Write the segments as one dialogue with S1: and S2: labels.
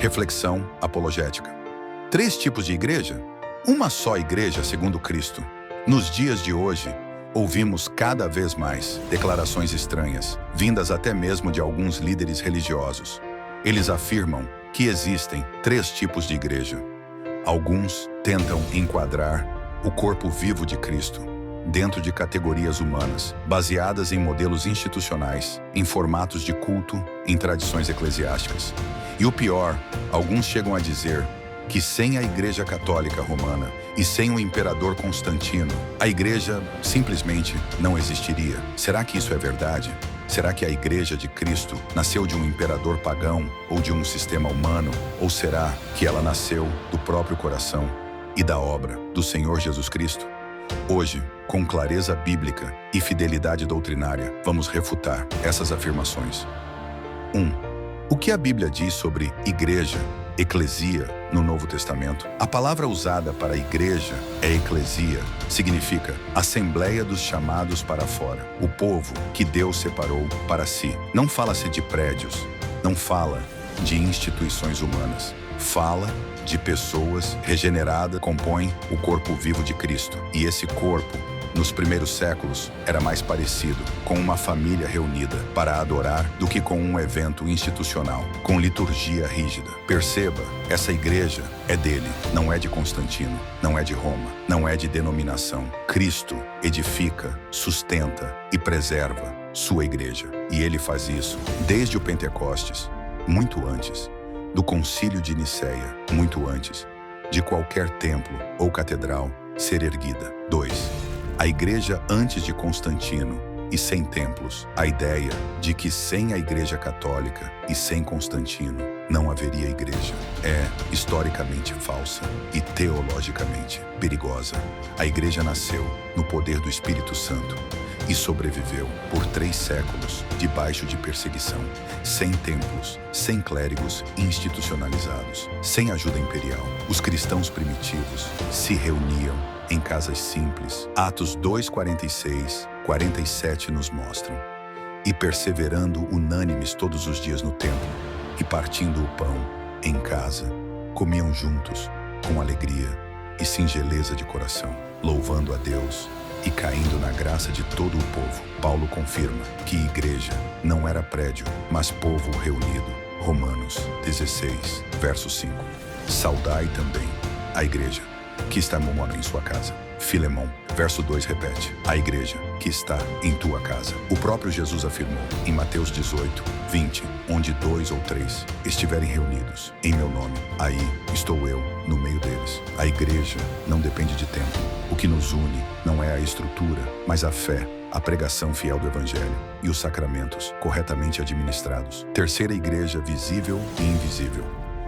S1: Reflexão apologética. 3 tipos de igreja? Uma só igreja segundo Cristo. Nos dias de hoje, ouvimos cada vez mais declarações estranhas, vindas até mesmo de alguns líderes religiosos. Eles afirmam que existem 3 tipos de igreja. Alguns tentam enquadrar o corpo vivo de Cristo dentro de categorias humanas, baseadas em modelos institucionais, em formatos de culto, em tradições eclesiásticas. E o pior, alguns chegam a dizer que sem a Igreja Católica Romana e sem o Imperador Constantino, a Igreja simplesmente não existiria. Será que isso é verdade? Será que a Igreja de Cristo nasceu de um imperador pagão ou de um sistema humano? Ou será que ela nasceu do próprio coração e da obra do Senhor Jesus Cristo? Hoje, com clareza bíblica e fidelidade doutrinária, vamos refutar essas afirmações. 1. O que a Bíblia diz sobre igreja, eclesia, no Novo Testamento? A palavra usada para igreja é eclesia, significa assembleia dos chamados para fora, o povo que Deus separou para si. Não fala-se de prédios, não fala de instituições humanas, fala de pessoas regeneradas, compõem o corpo vivo de Cristo. E esse corpo, nos primeiros séculos, era mais parecido com uma família reunida para adorar do que com um evento institucional, com liturgia rígida. Perceba, essa igreja é dele, não é de Constantino, não é de Roma, não é de denominação. Cristo edifica, sustenta e preserva sua igreja. E ele faz isso desde o Pentecostes, muito antes do Concílio de Nicéia, muito antes de qualquer templo ou catedral ser erguida. 2. A igreja antes de Constantino e sem templos. A ideia de que sem a Igreja Católica e sem Constantino não haveria igreja é historicamente falsa e teologicamente perigosa. A igreja nasceu no poder do Espírito Santo e sobreviveu por 3 séculos debaixo de perseguição, sem templos, sem clérigos institucionalizados, sem ajuda imperial. Os cristãos primitivos se reuniam em casas simples. Atos 2:46, 47 nos mostram. E perseverando unânimes todos os dias no templo, e partindo o pão em casa, comiam juntos com alegria e singeleza de coração, louvando a Deus e caindo na graça de todo o povo. Paulo confirma que igreja não era prédio, mas povo reunido. Romanos 16, verso 5. Saudai também a igreja que está morando em sua casa. Filemão, verso 2 repete, a igreja que está em tua casa. O próprio Jesus afirmou em Mateus 18, 20, onde 2 ou 3 estiverem reunidos em meu nome, aí estou eu no meio deles. A igreja não depende de templo. O que nos une não é a estrutura, mas a fé, a pregação fiel do Evangelho e os sacramentos corretamente administrados. Terceira igreja visível e invisível.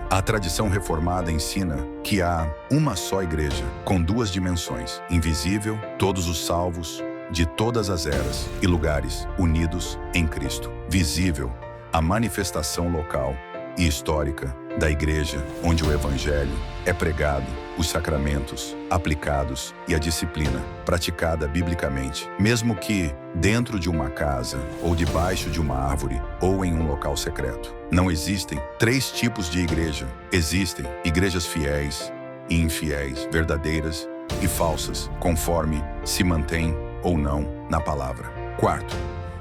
S1: A tradição reformada ensina que há uma só igreja, com 2 dimensões, invisível, todos os salvos, de todas as eras e lugares, unidos em Cristo. Visível, a manifestação local e histórica da igreja, onde o Evangelho é pregado, os sacramentos aplicados e a disciplina praticada biblicamente, mesmo que dentro de uma casa ou debaixo de uma árvore ou em um local secreto. Não existem 3 tipos de igreja. Existem igrejas fiéis e infiéis, verdadeiras e falsas, conforme se mantém ou não na palavra. 4.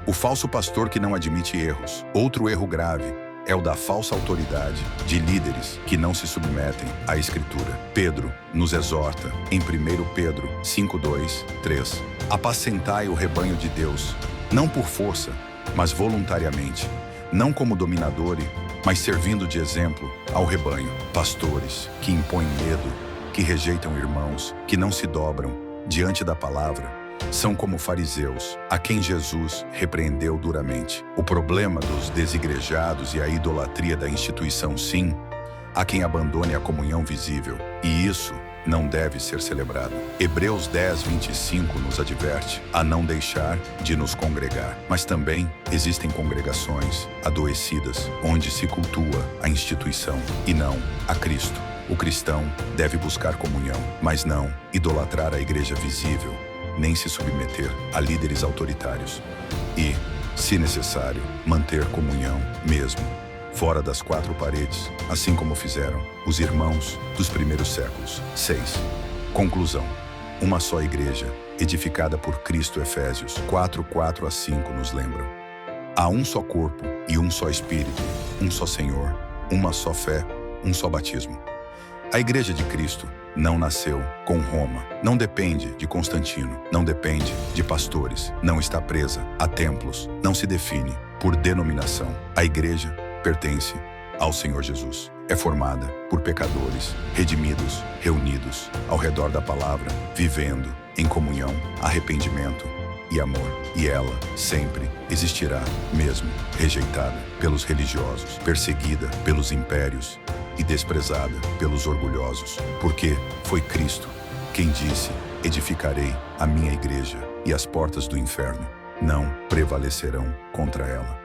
S1: O falso pastor que não admite erros. Outro erro grave é o da falsa autoridade de líderes que não se submetem à Escritura. Pedro nos exorta em 1 Pedro 5:2, 3. Apacentai o rebanho de Deus, não por força, mas voluntariamente, não como dominadores, mas servindo de exemplo ao rebanho. Pastores que impõem medo, que rejeitam irmãos, que não se dobram diante da palavra, são como fariseus, a quem Jesus repreendeu duramente. O problema dos desigrejados e a idolatria da instituição, sim, há quem abandone a comunhão visível, e isso não deve ser celebrado. Hebreus 10:25 nos adverte a não deixar de nos congregar. Mas também existem congregações adoecidas, onde se cultua a instituição e não a Cristo. O cristão deve buscar comunhão, mas não idolatrar a igreja visível, nem se submeter a líderes autoritários. E, se necessário, manter comunhão mesmo fora das quatro paredes, assim como fizeram os irmãos dos primeiros séculos. 6. Conclusão. Uma só igreja, edificada por Cristo. Efésios 4:4-5 nos lembram. Há um só corpo e um só Espírito, um só Senhor, uma só fé, um só batismo. A Igreja de Cristo não nasceu com Roma, não depende de Constantino, não depende de pastores, não está presa a templos, não se define por denominação. A Igreja pertence ao Senhor Jesus. É formada por pecadores, redimidos, reunidos ao redor da palavra, vivendo em comunhão, arrependimento e amor. E ela sempre existirá, mesmo rejeitada pelos religiosos, perseguida pelos impérios e desprezada pelos orgulhosos, porque foi Cristo quem disse: edificarei a minha igreja e as portas do inferno não prevalecerão contra ela.